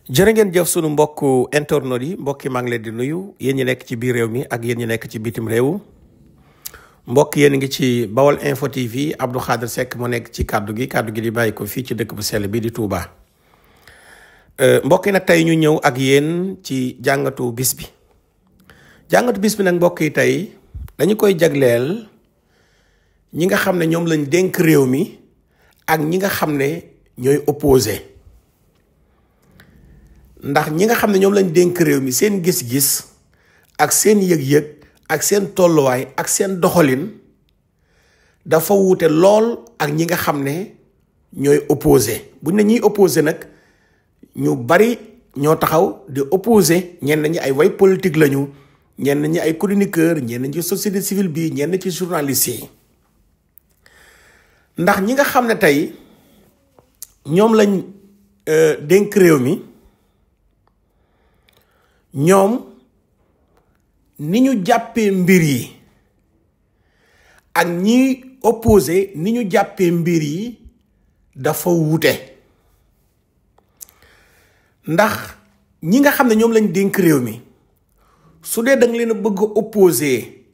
jërë ngeen jëf sunu mbokku internautes yi mbokki maa ngi leen di nuyu yéen ñi nekk ci biir réew mi ak yéen ñi nekk ci bitim réew mbokk yéen ngi ci Bawol Info TV Abdou Khadre Seck moo nekk ci kàddu gi di bàyyi ko fii ci dëkk bu sell bi di Touba. mbokk yi nag tey ñu ñëw ak yéen ci jàngatu bis bi nag mbokk yi tey dañu koy jagleel ñi nga xam ne ñoom lañ dénk réew mi ak ñi nga xam ne ñooy opposé ndax ñi nga xam ne ñoom lañ dénk réew mi seen gis-gis ak seen yëg-yëg ak seen tolluwaay ak seen doxalin dafa wuute lool ak ñi nga xam ne ñooy opposé buñ ne ñiy opposé nag ñu bari ñoo taxaw di opposé ñenn ñi ay way politique lañu ñenn ñi ay chroniqueur ñenn ñi société civile bi ñenn ci journaliste yi ndax ñi nga xam ne tey ñoom lañ dénk réew mi ñoom ni ñu jàppee mbir yi ak ñi opposé ni ñu jàppee mbir yi dafa wuute ndax ñi nga xam ne ñoom lañ dénk réew mi su dee da nga leen a bëgg a opposé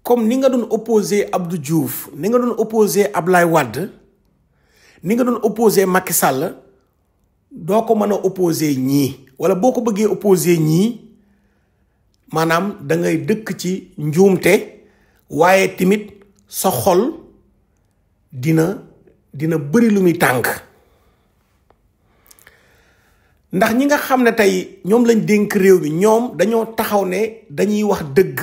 comme ni nga doon opposé Abdou Diouf ni nga doon opposé Ablaye Wade ni nga doon opposé Macky Sall doo ko mën a opposé ñii wala boo ko bëggee opposé ñii maanaam da ngay dëkk ci njuumte waaye tamit sa xol dina bëri lu muy tàng ndax ñi nga xam ne tey ñoom lañ dénk réew mi ñoom dañoo taxaw ne dañuy wax dëgg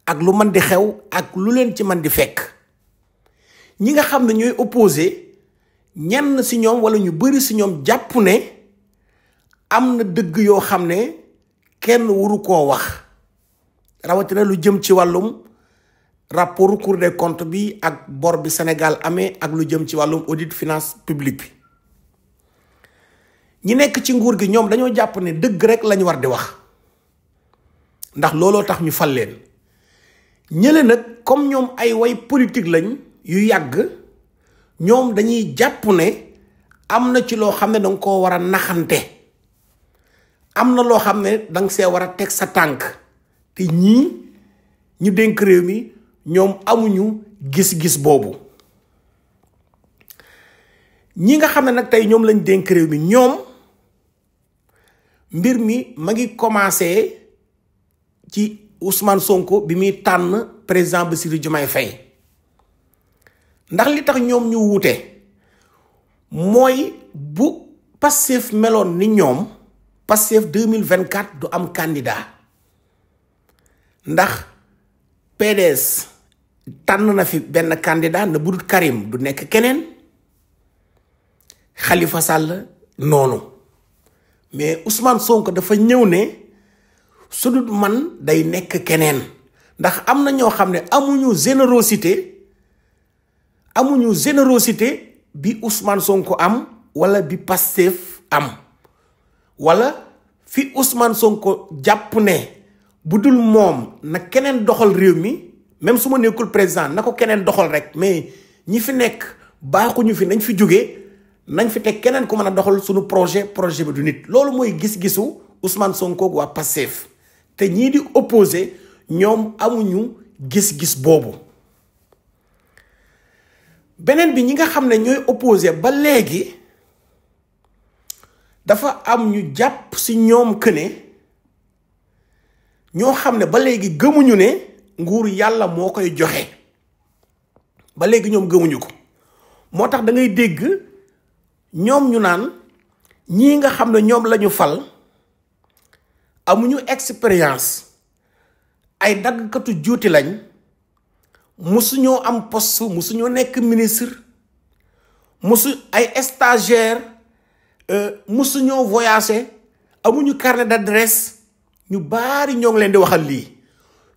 ak lu mën di xew ak lu leen ci mën di fekk ñi nga xam ne ñooy opposé ñenn si ñoom wala ñu bëri si ñoom jàpp ne am na dëgg yoo xam ne kenn waru koo wax rawatina lu jëm ci wàllum rapport Cour des comptes bi ak bor bi Sénégal amee ak lu jëm ci wàllum audit finance publique bi ñi nekk ci nguur gi ñoom dañoo jàpp ne dëgg rek lañu war di wax ndax looloo tax ñu fal leen ñële nag comme ñoom ay way politique lañ yu yàgg ñoom dañuy jàpp ne am na ci loo xam ne danga koo war a naxante am na loo xam ne danga see war a teg sa tànk te ñii ñu dénk réew mi ñoom amuñu gis-gis boobu ñi nga xam ne nag tey ñoom lañ dénk réew mi ñoom mbir mi ma ngi commencé ci Ousmane Sonko bi muy tànn président Bassirou Diomaye Faye ndax li tax ñoom ñu wuute mooy bu Pastef meloon ni ñoom Pastef 2024 du am candidat ndax PDS tànn na fi benn candidat na budut Karim du nekk keneen Khalifa Sall noonu mais Ousmane Sonko dafa ñëw ne su dut man day nekk keneen ndax am na ñoo xam ne amuñu générosité bi Ousmane Sonko am wala bi Pastef am wala fi Ousmane Sonko jàpp ne bu dul moom na keneen doxal réew mi même su ma nekkul président na ko keneen doxal rek mais ñi fi nekk baaxuñu fi nañ fi jóge nañ fi teg keneen ku mën a doxal suñu projet bi du nit loolu mooy gis-gisu Ousmane Sonko waa Pastef te ñii di opposé ñoom amuñu gis-gis boobu beneen bi ñi nga xam ne ñooy opposé ba léegi dafa am ñu jàpp si ñoom que ne ñoo xam ne ba léegi gëmuñu ne nguur yàlla moo koy joxe ba léegi ñoom gëmuñu ko moo tax da ngay dégg ñoom ñu naan ñii nga xam ne ñoom lañu fal amuñu expérience ay daggkatu juuti lañ musuñoo am poste musuñoo nekk ministre musu ay stagiaire musuñoo voyager amuñu carnet d'adresse ñu baari ñoo ngi leen di waxal lii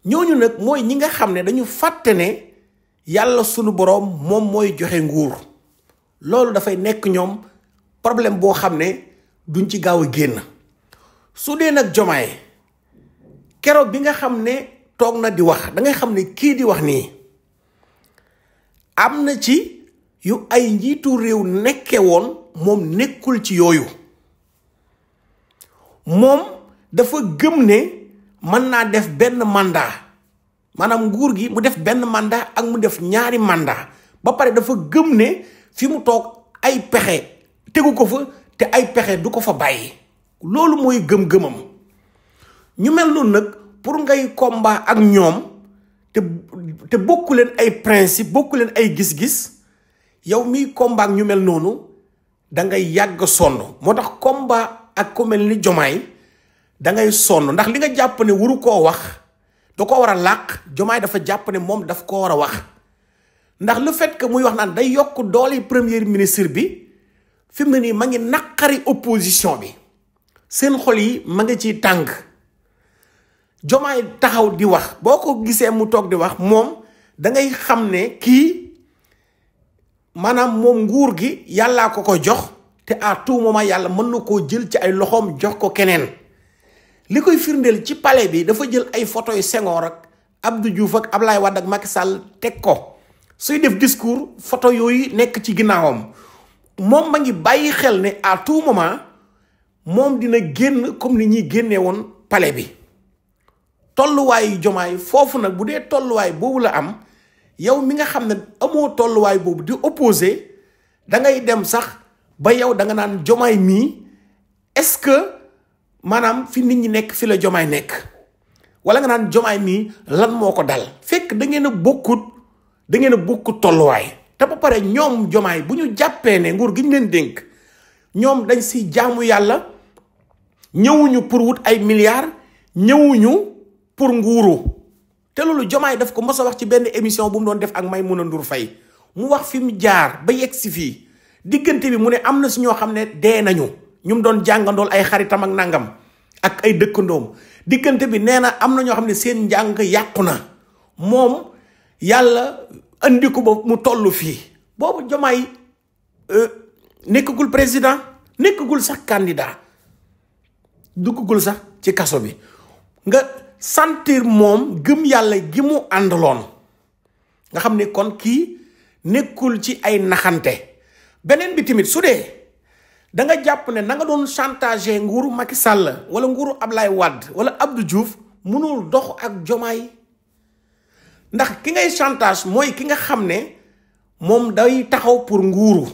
ñooñu nag mooy ñi nga xam ne dañu fàtte ne yàlla sunu boroom moom mooy joxe nguur loolu dafay nekk ñoom problème boo xam ne duñ ci gaaw a génn su dee nag Jomaay keroog bi nga xam ne toog na di wax da ngay xam ne kii di wax nii am na ci yu ay njiitu réew nekke woon moom nekkul ci yooyu moom dafa gëm ne mën naa def benn mandat maanaam nguur gi mu def benn mandat ak mu def ñaari mandat ba pare dafa gëm ne fi mu toog ay pexe tegu ko fa te ay pexe du ko fa bàyyi loolu mooy gëm-gëmam ñu mel noonu nag pour ngay combat ak ñoom te bokku leen ay principe bokku leen ay gis-gis yow miy combat ak ñu mel noonu da ngay yàgg sonn moo tax combat ak ku mel ni Diomaye da ngay sonn ndax li nga jàpp ne waru koo wax da ko war a làq Diomaye dafa jàpp ne moom daf ko war a wax ndax le fait que muy wax naan day yokk doole premier ministre bi fi mu ne nii ma ngi naqari opposition bi seen xol yi ma ngi ciy tàng Diomaye taxaw di wax boo ko gisee mu toog di wax moom da ngay xam ne kii maanaam moom nguur gi yàllaa ko ko jox te à tout moment yàlla mën na koo jël ci ay loxoom jox ko keneen li koy firndeel ci palais bi dafa jël ay photo yu Senghor ak Abdou Diouf ak Ablaye Wade ak Macky Sall teg ko suy def discours photo yooyu nekk ci ginnaawam moom ma ngi bàyyi xel ne à tout moment moom dina génn comme ni ñuy génnee woon palais bi tolluwaayu Diomaye foofu nag bu dee tolluwaay boobu la am yow mi nga xam ne amoo tolluwaay boobu di opposé da ngay dem sax ba yow da nga naan Diomaye mii est-ce que maanaam fi nit ñi nekk fi la Diomaye nekk wala nga naan Diomaye mii lan moo ko dal fekk da ngeen a bokkut tolluwaay te ba pare ñoom Diomaye bu ñu jàppee ne nguur gi ñu leen dénk ñoom dañ si jaamu yàlla ñëwuñu pour wut ay milliards ñëwuñu pour nguuru te loolu Diomaye daf ko mos a wax ci benn émission bu mu doon def ak Maïmouna Ndour Faye mu wax fi mu jaar ba yegg si fii diggante bi mu ne am na si ñoo xam ne dee nañu ñu mu doon jàngandool ay xaritam ak nangam ak ay dëkkandoom diggante bi nee na am na ñoo xam ne seen njàng yàqu na moom yàlla andi ko ba mu toll fii boobu Diomaye nekkagul président nekkagul sax candidat duggagul sax ci kaso bi nga sentir moom gëm yàlla gi mu àndaloon nga xam ne kon kii nekkul ci ay naxante beneen bi tamit su dee da nga jàpp ne na nga doon chantage nguuru Macky Sall wala nguuru Ablaye Wade wala Abdou Diouf mënul dox ak Diomaye ndax ki ngay chantage mooy ki nga xam ne moom day taxaw pour nguuru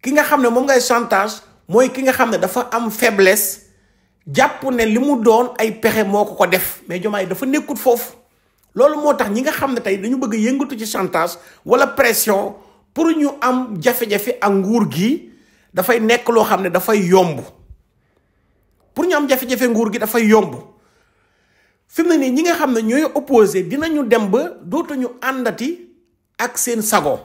ki nga xam ne moom ngay chantage mooy ki nga xam ne dafa am faiblesse jàpp ne li mu doon ay pexe moo ko def mais Diomaye dafa nekkut foofu loolu moo tax ñi nga xam ne tey dañu bëgg yëngatu ci chantage wala pression pour ñu am jafe-jafe ak nguur gi dafay nekk loo xam ne dafay yomb pour ñu am jafe-jafe nguur gi dafay yomb fi mu ne nii ñi nga xam ne ñooy opposé dinañu dem ba dootuñu àndati ak seen sago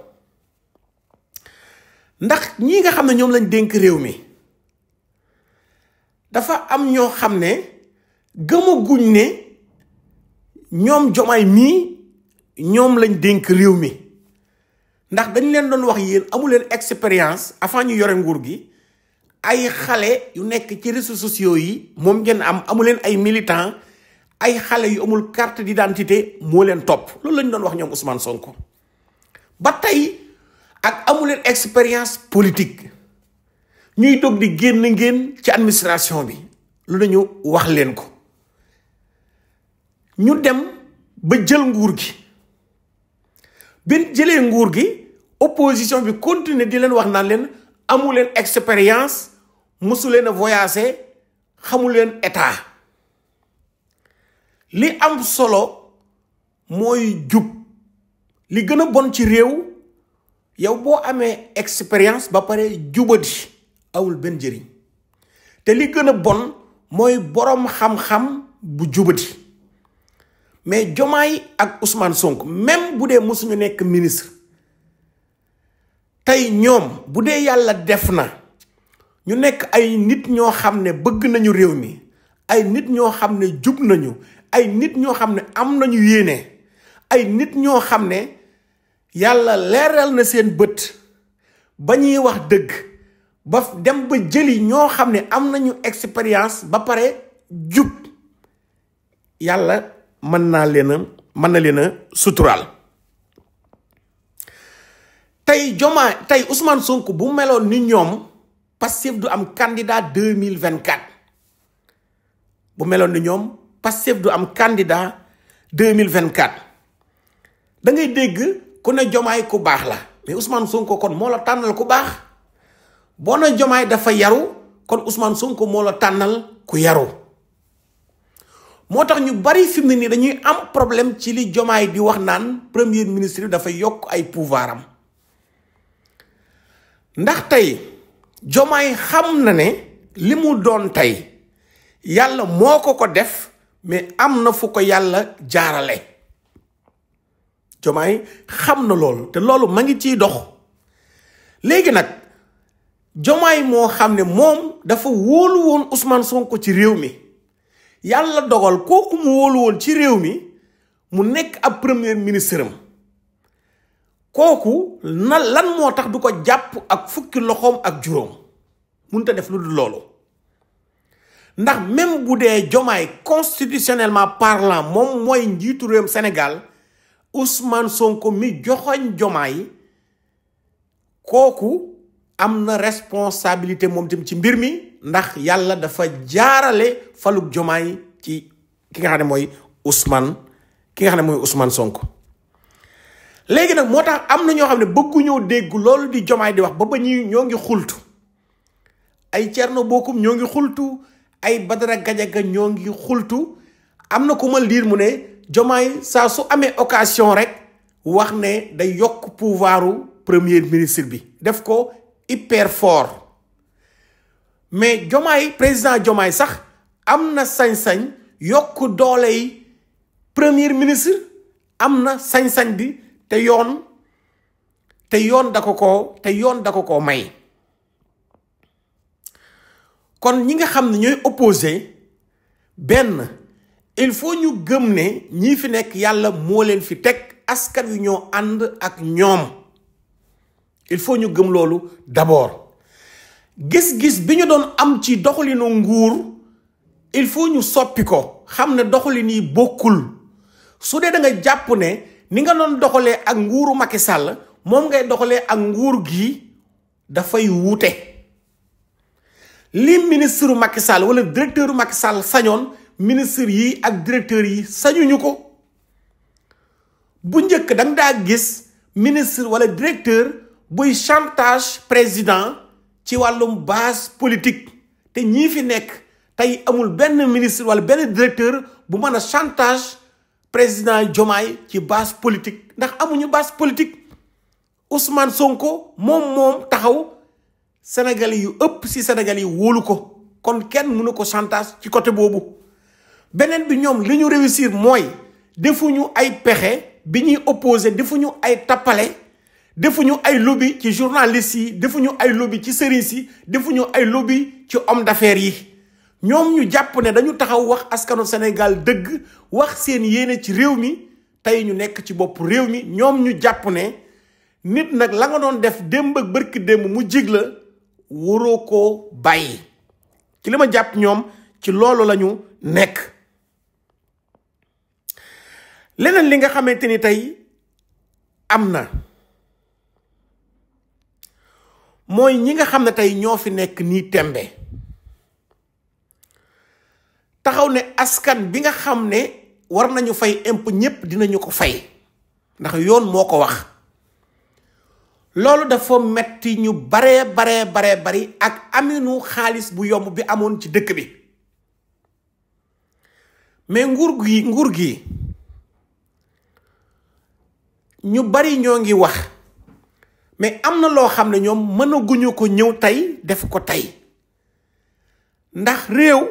ndax ñi nga xam ne ñoom lañ dénk réew mi dafa am ñoo xam ne gëmaguñ ne ñoom Diomaye mii ñoom lañ dénk réew mi ndax dañ leen doon wax yéen amu leen expérience avant ñu yore nguur gi ay xale yu nekk ci réseaux sociaux yi moom ngeen amu leen ay militants ay xale yu amul carte d'identité moo leen topp loolu lañ doon wax ñoom Ousmane Sonko ba tey ak amu leen expérience politique ñuy dog di génn ngeen ci administration bi lu nañu wax leen ko ñu dem ba jël nguur gi bin jëlee nguur gi opposition bi continuer di leen wax naan leen amu leen expérience mosu leen a voyager xamu leen état li am solo mooy jub li gën a bon ci réew yow boo amee expérience ba pare jubadi awul benn njëriñ te li gën a bon mooy boroom xam-xam bu jubadi mais Diomaye ak Ousmane Sonko même bu dee mosuñu nekk ministre tey ñoom bu dee yàlla def na ñu nekk ay nit ñoo xam ne bëgg nañu réew mi ay nit ñoo xam ne jub nañu ay nit ñoo xam ne am nañu yéene ay nit ñoo xam ne yàlla leeral na seen bët ba ñuy wax dëgg ba dem ba jëli ñoo xam ne am nañu expérience ba pare jub yàlla mën na leen a suturaal tey Diomaye tey Ousmane Sonko bu meloon ni ñoom Pastef du am candidat 2024 bu meloon ni ñoom Pastef du am candidat 2024 da ngay dégg ku ne Diomaye ku baax la mais Ousmane Sonko kon moo la tànnal ku baax boo ne Diomaye dafa yaru kon Ousmane Sonko moo la tànnal ku yaru moo tax ñu bari fi mu ne nii dañuy am problème ci li Diomaye di wax naan premier ministre bi dafa yokk ay pouvoir am ndax tey Diomaye xam na ne li mu doon tey yàlla moo ko def mais am na fu ko yàlla jaarale Diomaye xam na loolu te loolu ma ngi ciy dox léegi nag Diomaye moo xam ne moom dafa wóolu woon Ousmane Sonko ci réew mi yàlla dogal kooku mu wóolu woon ci réew mi mu nekk ab premier ministre am kooku lan moo tax du ko jàpp ak fukki loxoom ak juróom mënut a def lu dul loolu ndax même bu dee Diomaye constitutionnellement parlant moom mooy njiitu réewum Sénégal Ousmane Sonko mi joxoñ Diomaye kooku am na responsabilité moom tam ci mbir mi ndax yàlla dafa jaarale faluk Diomaye ci ki nga xam ne mooy Ousmane Sonko léegi nag moo tax am na ñoo xam ne bëgguñoo dégg loolu di Diomaye di wax ba ñoo ngi xultu ay Thierno Bocoum ñoo ngi xultu ay Badara Gadiaga ñoo ngi xultu am na ku ma liir mu ne Diomaye saa su amee occasion rek wax ne day yokk pouvoiru premier ministre bi def ko hyper fort mais président Diomaye sax am na sañ-sañ yokk doole yi premier ministre am na sañ-sañ bi te yoon da ko ko may kon ñi nga xam ne ñooy opposé benn il faut ñu gëm ne ñii fi nekk yàlla moo leen fi teg askan wi ñoo ànd ak ñoom il faut ñu gëm loolu d'abord gis-gis bi ñu doon am ci doxalinu nguur il faut ñu soppi ko xam ne doxalin yi bokkul su dee da nga jàpp ne ni nga doon doxalee ak nguuru Macky Sall moom ngay doxalee ak nguur gi dafay wuute li ministre Macky Sall wala directeur Macky Sall sañoon ministre yi ak directeur yi sañuñu ko bu njëkk da nga daa gis ministre wala directeur buy chantage président ci wàllum base politique te ñii fi nekk tey amul benn ministre wala benn directeur bu mën a chantage président Diomaye ci base politique ndax amuñu base politique Ousmane Sonko moom taxaw Sénégalais yu ëpp si Sénégalais yi wóolu ko kon kenn mënu ko chantage ci côté boobu beneen bi ñoom li ñu réussir mooy defuñu ay pexe bi ñuy opposé defuñu ay tappale defuñu ay lobby ci journalistes yi defuñu ay lobby ci sëriñ yi defuñu ay lobby ci homme d'affaires yi ñoom ñu jàpp ne dañu taxaw wax askanu Sénégal dëgg wax seen yéene ci réew mi tey ñu nekk ci bopp réew mi ñoom ñu jàpp ne nit nag la nga doon def démb ak bërki démb mu jig la waroo koo bàyyi ci li ma jàpp ñoom ci loolu la ñu nekk leneen li nga xamante ni tey am na mooy ñi nga xam ne tey ñoo fi nekk nii tembe taxaw ne askan bi nga xam ne war nañu fay impôt ñépp dinañu ko fay ndax yoon moo ko wax loolu dafa metti ñu bari ak aminu xaalis bu yomb bi amoon ci dëkk bi mais nguur gi ñu bari ñoo ngi wax mais am na loo xam ne ñoom mënaguñu ko ñëw tey def ko tey ndax réew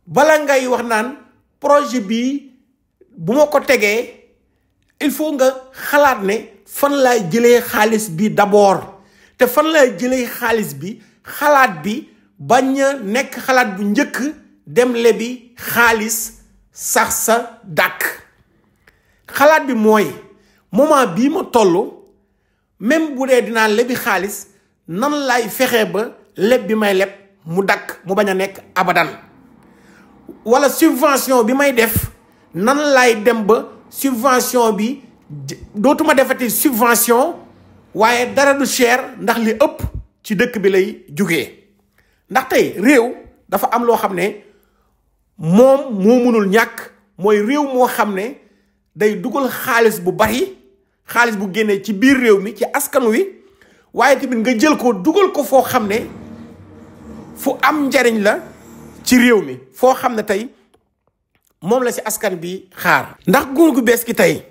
bala ngay wax naan projet bi bu ma ko tegee il faut nga xalaat ne fan laay jëlee xaalis bi d'abord te fan laay jëlee xaalis bi xalaat bi bañ a nekk xalaat bu njëkk dem lebi xaalis sax sa dàkk xalaat bi mooy moment bii ma toll même bu dee dinaa lebi xaalis nan laay fexe ba leb bi may leb mu dakk mu bañ a nekk abadan wala subvention bi may def nan laay dem ba subvention bi dootuma defati subvention waaye dara du cher ndax li ëpp ci dëkk bi lay jugee ndax tey réew dafa am loo xam ne moom moo mënul ñàkk mooy réew moo xam ne day dugal xaalis bu bari xaalis bu génnee ci biir réew mi ci askan wi waaye tamit nga jël ko dugal ko foo xam ne fu am njariñ la ci réew mi foo xam ne tey moom la ci askan bi xaar. ndax nguur gu bees gi tey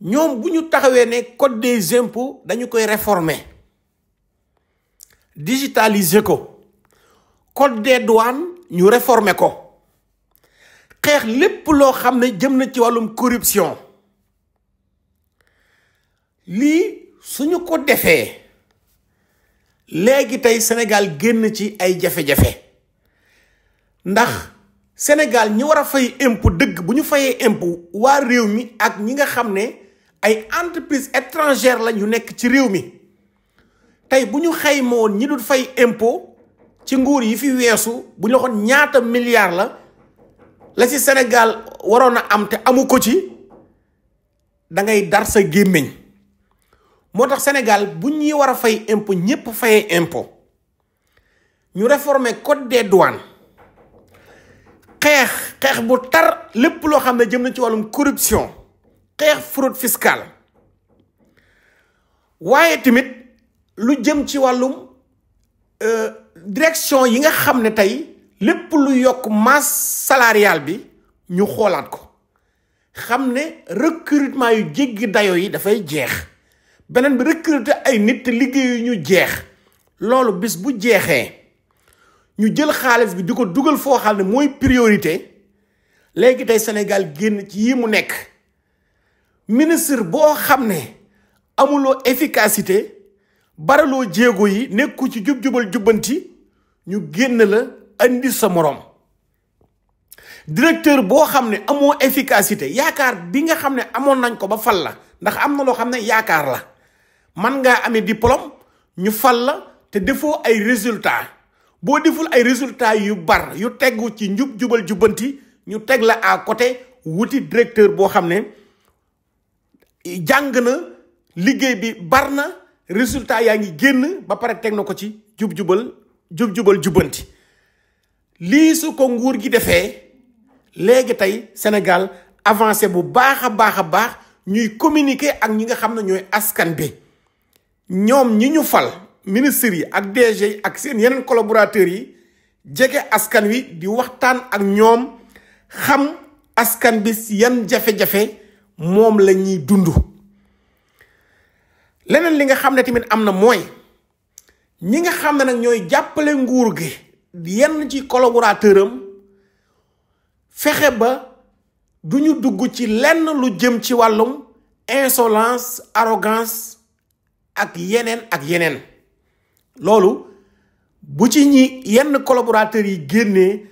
ñoom bu ñu taxawee ne code des impôts dañu koy réformer digitaliser ko code des douanes ñu réformer ko xeex lépp loo xam ne jëm na ci wàllum corruption lii suñu ko defee léegi tey Sénégal génn ci ay jafe-jafe ndax Sénégal ñi war a fay impôt dëgg bu ñu fayee impôt waa réew mi ak ñi nga xam ne ay entreprise étrangère la ñu nekk ci réew mi tey bu ñu xayma woon ñi dul fay impôt ci nguur yi fi weesu bu ñu la waxoon ñaata milliards la ci Sénégal waroon a am te amu ko ci da ngay dar sa gémmiñ moo tax Sénégal bu ñuy war a fay impôt ñépp fayee impôt ñu réformer code des douanes xeex bu tar lépp loo xam ne jëm na ci wàllum corruption xeex fraude fiscale waaye tamit lu jëm ci wàllum direction yi nga xam ne tey lépp lu yokk masse salariale bi ñu xoolaat ko xam ne recrutement yu jéggi dayo yi dafay jeex beneen bi recruter ay nit te liggéey yu ñu jeex loolu bis bu jeexee ñu jël xaalis bi di ko dugal foo xam ne mooy priorité léegi tey Sénégal génn ci yi mu nekk ministre boo xam ne amuloo efficacité baraloo jéego yi nekku ci jub-jubal jubbanti ñu génn la andi sa morom directeur boo xam ne amoo efficacité yaakaar bi nga xam ne amoon nañ ko ba fal la ndax am na loo xam ne yaakaar la man ngaa amee diplôme ñu fal la te defoo ay résultats boo deful ay résultats yu bar yu tegu ci jubal jubbanti ñu teg la à côté wuti directeur boo xam ne jàng na liggéey bi bar na résultat yaa ngi génn ba pare teg na ko ci jubal jubbanti lii su ko nguur gi defee léegi tey Sénégal avancé bu baax a baax ñuy communiquer ak ñi nga xam ne ñooy askan bi ñoom ñi ñu fal ministres yi ak DG yi ak seen yeneen collaborateurs yi jege askan wi di waxtaan ak ñoom xam askan bi yan jafe-jafe moom la ñuy dund. leneen li nga xam ne tamit am na mooy ñi nga xam ne nag ñooy jàppale nguur gi yenn ci collaborateur am fexe ba du ñu dugg ci lenn lu jëm ci wàllum insolence arrogance ak yeneen loolu bu ci ñi yenn collaborateurs yi génnee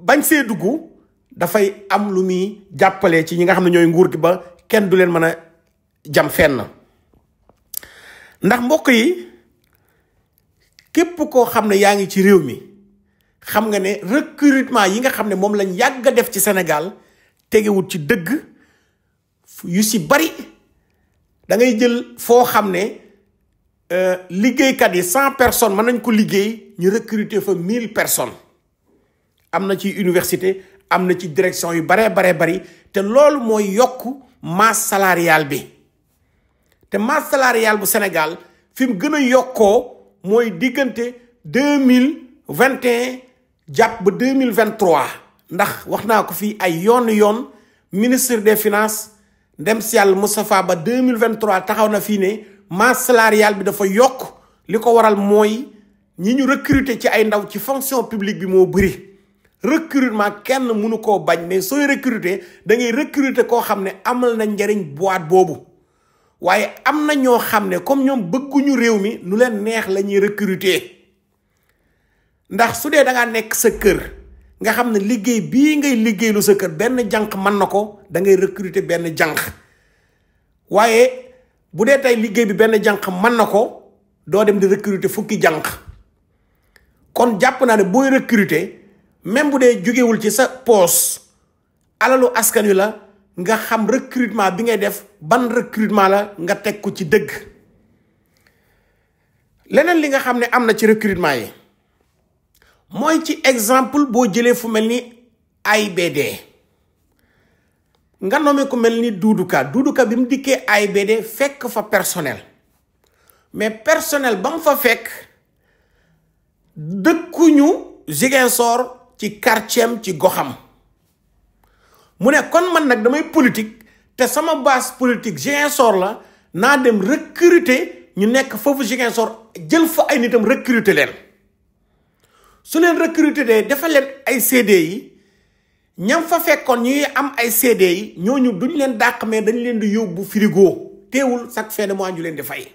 bañ see dugg dafay am lu muy jàppale ci ñi nga xam ne ñooy nguur gi ba kenn du leen mën a jam fenn ndax mbokk yi képp koo xam ne yaa ngi ci réew mi xam nga ne recrutement yi nga xam ne moom lañ yàgg a def ci Sénégal tegewut ci dëgg yu si bari da ngay jël foo xam ne liggéeykat yi 100 personnes mën nañ ko liggéey ñu recruter fa 1000 personnes am na ci université am na ci direction yu baree bari te loolu mooy yokk masse salariale bi te masse salariale bu Sénégal fi mu gën a yokkoo mooy diggante 2021 jàpp ba 2023 ndax wax naa ko fii ay yoon ministre des finances ndem si yàlla Moustapha Ba 2023 taxaw na fii ne masse salariale bi dafa yokk li ko waral mooy ñi ñu recruter ci ay ndaw ci fonction publique bi moo bëri recrutement kenn mënu koo bañ mais sooy recruter da ngay recruter koo xam ne amal na njariñ boîte boobu waaye am na ñoo xam ne comme ñoom bëgguñu réew mi nu leen neex la ñuy recruter ndax su dee da ngaa nekk sa kër nga xam ne liggéey bii ngay liggéeylu sa kër benn jànq mën na ko da ngay recruter benn jànq waaye bu dee tey liggéey bi benn jànq mën na ko doo dem di recruter fukki jànq kon jàpp naa ne booy recruter même bu dee jógewul ci sa poos alalu askan wi la nga xam recrutement bi ngay def ban recrutement la nga teg ko ci dëgg leneen li nga xam ne am na ci recrutement yi mooy ci exemple boo jëlee fu mel ni AIBD nga nommé ku mel ni Doudou Ka bi mu dikkee AIBD fekk fa personnel mais personnel ba mu fa fekk dëkkuñu Ziguinchor ci quartier ci goxam mu ne kon man nag damay politique te sama base politique Ziguinchor la naa dem recruter ñu nekk foofu Ziguinchor jël fa ay nitam recruter leen su leen recruter dee defal leen ay CDI ñam fa fekkoon ñuy am ay CDI ñooñu duñ leen dàq mais dañ leen di yóbbu frigo teewul chaque fin de mois ñu leen di fay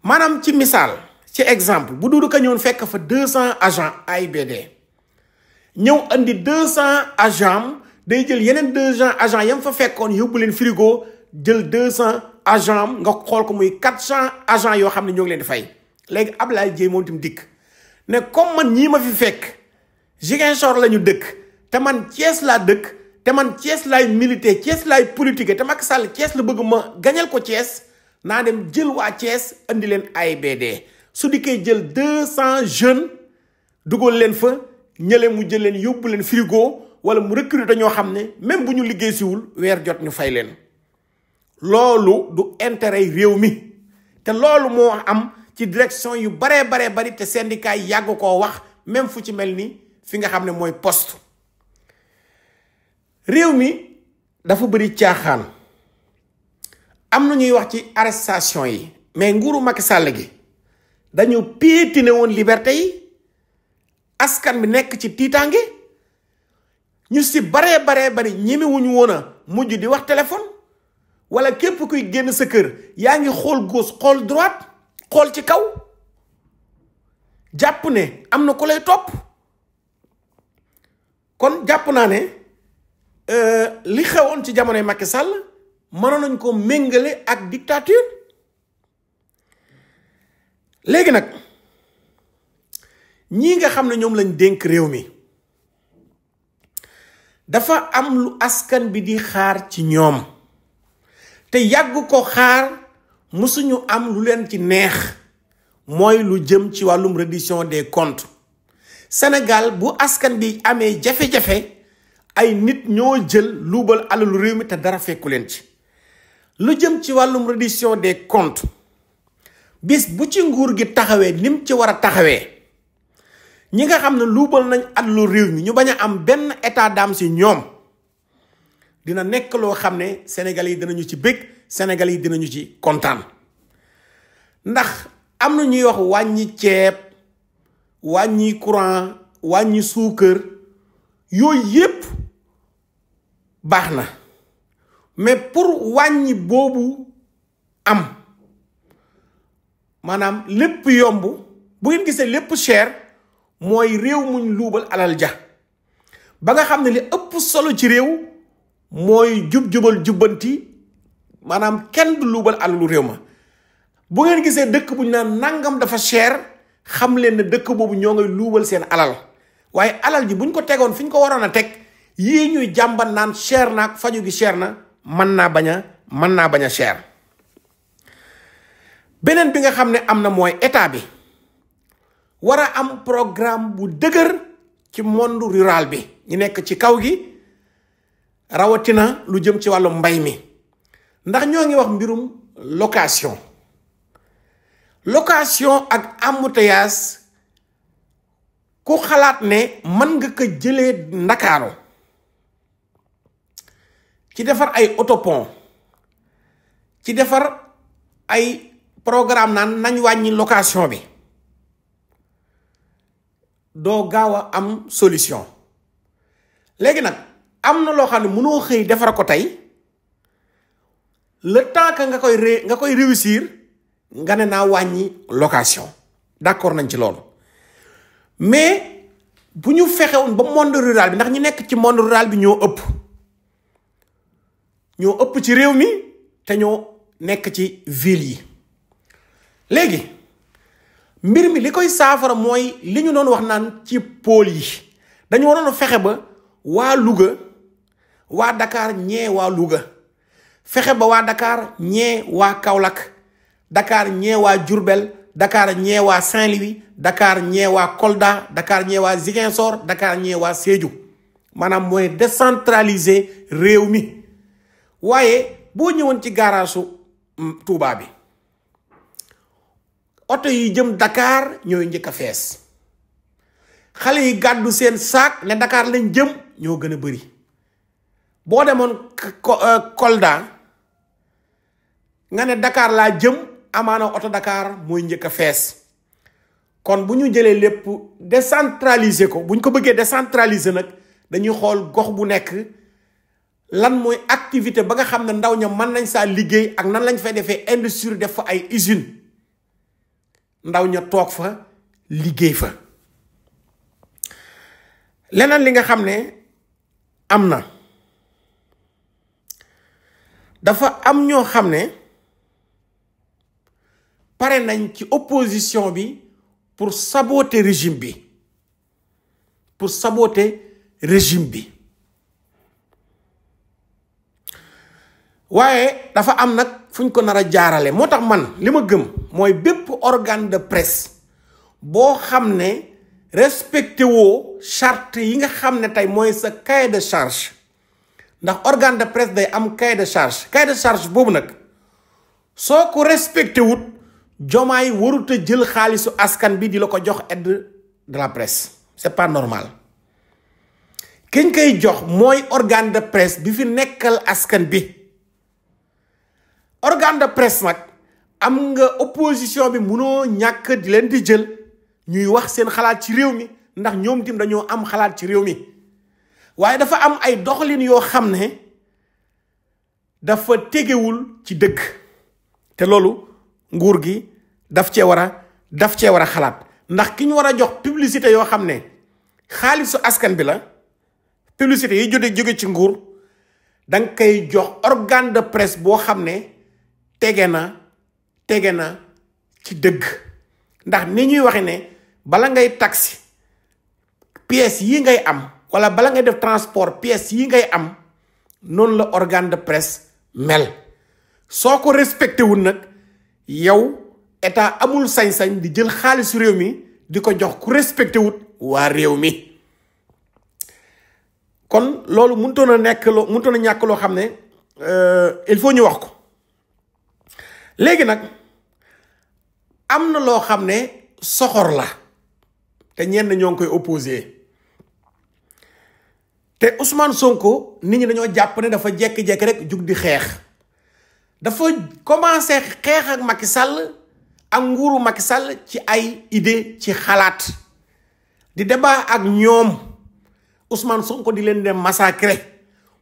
maanaam ci misaal ci exemple bu Doudou Ka ñëwoon fekk fa 200 agents AIBD ñëw andi 200 agents day jël yeneen 200 agents yam fa fekkoon yóbbu leen frigo jël 200 agents nga xool ko muy 400 agents yoo xam ne ñoo ngi leen di fay léegi Ablaye Dieye moom itam dikk ne comme man ñii ma fi fekk Ziguinchor la ñu dëkk te man Thiès laa dëkk te man Thiès laay militer Thiès laay politique te Macky Sall Thiès la bëgg ma gañal ko Thiès naa dem jël waa Thiès andi leen AIBD su dikkee jël 200 jeunes dugal leen fa ñële mu jël leen yóbbu leen frigo wala mu recruter ñoo xam ne même bu ñu liggéey siwul weer jot ñu fay leen loolu du intérêt réew mi te loolu moo am ci direction yu baree bari te syndicat yi yàgg koo wax même fu ci mel ni fi nga xam ne mooy poste réew mi dafa bëri caaxaan am na ñuy wax ci arrestation yi mais nguuru Macky Sall gi dañu piétiner woon liberté yi askan bi nekk ci tiitaange ñu si baree bari ñemewuñu woon a mujj di wax téléphone wala képp kuy génn sa kër yaa ngi xool gauche xool droite xool ci kaw jàpp ne am na ku lay topp kon jàpp naa ne li xewoon ci jamonoy Macky Sall mënoon nañ ko méngale ak dictature léegi nag ñii nga xam ne ñoom lañ dénk réew mi dafa am lu askan bi di xaar ci ñoom te yàgg ko xaar musuñu am lu leen ci neex mooy lu jëm ci wàllum reddition des comptes Sénégal bu askan bi amee jafe-jafe ay nit ñoo jël luubal alalu réew mi te dara fekku leen ci lu jëm ci wàllum reddition des comptes bis bu ci nguur gi taxawee nim ci war a taxawee ñi nga xam ne luubal nañ alalu réew mi ñu bañ a am benn état d'âme si ñoom dina nekk loo xam ne Sénégal yi dinañu ci bëgg Sénégal yi dinañu ci kontaan ndax am na ñuy wax wàññi ceeb wàññi courant wàññi suukar yooyu yépp baax na mais pour wàññi boobu am maanaam lépp yomb bu ngeen gisee lépp cher mooy réew muñ luubal alal ja ba nga xam ne li ëpp solo ci réew mooy jub-jubal jubbanti maanaam kenn du luubal alalu réew ma bu ngeen gisee dëkk bu ñu naan nangam dafa cher xam leen ne dëkk boobu ñoo ngay luubal seen alal waaye alal ji buñ ko tegoon fi ñu ko waroon a teg yii ñuy jàmbat naan cher naag faju gi cher na mën naa bañ a cher beneen bi nga xam ne am na mooy état bi war a am programme bu dëgër ci monde rural bi ñu nekk ci kaw gi rawatina lu jëm ci wàllu mbay mi ndax ñoo ngi wax mbirum location ak embouteillage ku xalaat ne mën nga ko jëlee Ndakaaru ci defar ay autopont ci defar ay programme naan nañ wàññi location bi doo gaaw a am solution léegi nag am na loo xam ne mënoo xëy defar ko tey le temps que nga koy réussir nga ne naa wàññi location d'accord nañ ci loolu mais bu ñu fexewoon ba monde rural bi ndax ñu nekk ci monde rural bi ñoo ëpp ci réew mi te ñoo nekk ci ville yi léegi mbir mi li koy saafara mooy li ñu doon wax naan ci pôle yi dañu waroon a fexe ba waa Louga waa Dakar ñee waa Louga fexe ba waa Dakar ñee waa Kaolack Dakar ñee waa Diourbel Dakar ñeewaa Saint-Louis, Dakar ñeewaa Kolda, Dakar ñeewaa Ziguinchor, Dakar ñeewaa Sédhiou maanaam mooy décentraliser réew mi. waaye boo ñëwoon ci garage Touba bi oto yi jëm Dakar ñooy njëkk a fees, xale yi gàddu seen saak ne Dakar lañ jëm ñoo gën a bëri. boo demoon Kolda nga ne Dakar laa jëm amaana oto Dakar mooy njëkk a fees. kon bu ñu jëlee lépp décentraliser ko, bu ñu ko bëggee décentraliser nag dañuy xool gox bu nekk lan mooy activité ba nga xam ne ndaw ña mën nañ saa liggéey ak nan lañ fay defee industrie, def fa ay usine, ndaw ña toog fa liggéey fa. leneen li nga xam ne am na, dafa am ñoo xam ne pare nañ ci opposition bi pour saboter régime bi, waaye dafa am nag fu ñu ko nar a jaarale. moo tax man li ma gëm mooy bépp organe de presse boo xam ne respecté woo charte yi nga xam ne tey mooy sa cahier de charge, ndax organe de presse day am cahier de charge boobu nag soo ko respecté wut, Diomaye warut a jël xaalisu askan bi di la ko jox aide de la presse, c'est pas normal. kiñ koy jox mooy organe de presse bi fi nekkal askan bi. organe de presse nag am nga opposition bi munoo ñàkk di leen di jël ñuy wax seen xalaat ci réew mi, ndax ñoom tim dañoo am xalaat ci réew mi. waaye dafa am ay doxalin yoo xam ne dafa tegewul ci dëgg, te loolu nguur gi daf cee war a xalaat. ndax ki ñu war a jox publicité yoo xam ne xaalisu askan bi la, publicité yi jóge ci nguur, danga koy jox organe de presse boo xam ne tege na ci dëgg. ndax ni ñuy waxe ne bala ngay taxi pièces yi ngay am, wala bala ngay def transport pièces yi ngay am, noonu la organe de presse mel. soo ko respecté wul nag yow état amul sañ-sañ di jël xaalisu réew mi di ko jox ku respecté wut waa réew mi. kon loolu mënutoon a ñàkk loo xam ne il faut ñu wax ko. léegi nag am na loo xam ne soxor la te ñenn ñoo ngi koy opposé. te Ousmane Sonko nit ñi dañoo jàpp ne dafa jékki-jékki rek jug di xeex. dafa commencé xeex ak Macky Sall ak nguuru Macky Sall ci ay idée, ci xalaat, di débat ak ñoom. Ousmane Sonko di leen dem massacrer,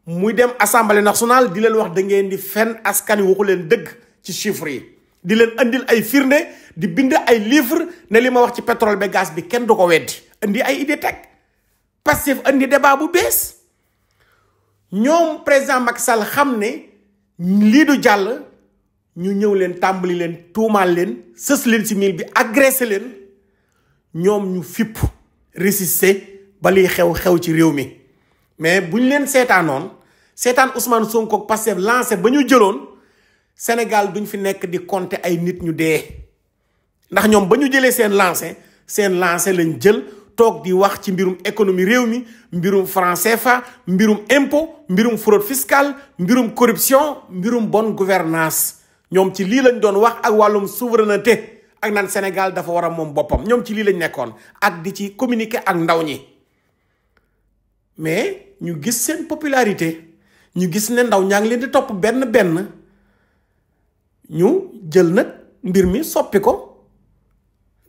muy dem assemblée nationale di leen wax da ngeen di fen askan wi, waxu leen dëgg ci chiffres yi, di leen andil ay firnde, di bind ay livre ne li ma wax ci pétrole ba gaz bi kenn du ko weddi, andi ay idée teg. Pastef andi débat bu bees. ñoom président Macky Sall xam ne lii du jàll, ñu ñëw leen tàmbali leen tuumaal leen, sës leen ci mil bi, agressé leen. ñoom ñu fipp résister ba liy xew ci réew mi. mais bu ñu leen seetaan Ousmane Sonko ak Pastef lancé ba ñu jëloon, Sénégal duñ fi nekk di compter ay nit ñu dee. ndax ñoom ba ñu jëlee seen lancé lañ jël toog di wax ci mbirum économie réew mi, mbirum franc CFA, mbirum impôt, mbirum fraude fiscale, mbirum corruption, mbirum bonne gouvernance. ñoom ci lii lañ doon wax, ak wàllum souveraineté, ak naan Sénégal dafa war a moom boppam. ñoom ci lii lañ nekkoon ak di ci communiquer ak ndaw ñi. mais ñu gis seen popularité, ñu gis ne ndaw ñaa ngi leen di topp benn ñu jël nag mbir mi soppi ko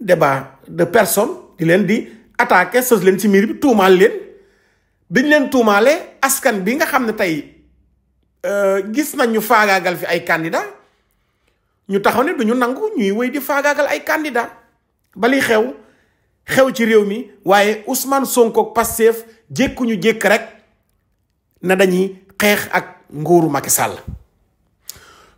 débat de personne, di leen di attaqué, sës leen ci miir bi, tuumaal leen. biñ leen tuumaalee, askan bi nga xam ne tey gis nañ ñu faagaagal fi ay candidat, ñu taxaw ne duñu nangu ñuy wéy di faagaagal ay candidat ba li xew ci réew mi. waaye Ousmane Sonko ak Pastef jékkuñu jékk rek na dañuy xeex ak nguuru Macky Sall.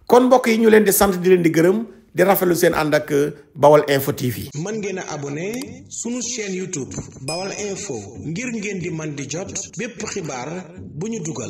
kon mbokk yi ñu leen di sant, di leen di gërëm, di rafetlu seen ànd ak Bawal Info TV. mën ngeen a abonné sunu chaîne YouTube Bawal Info ngir ngeen di man di jot bépp xibaar bu ñu dugal.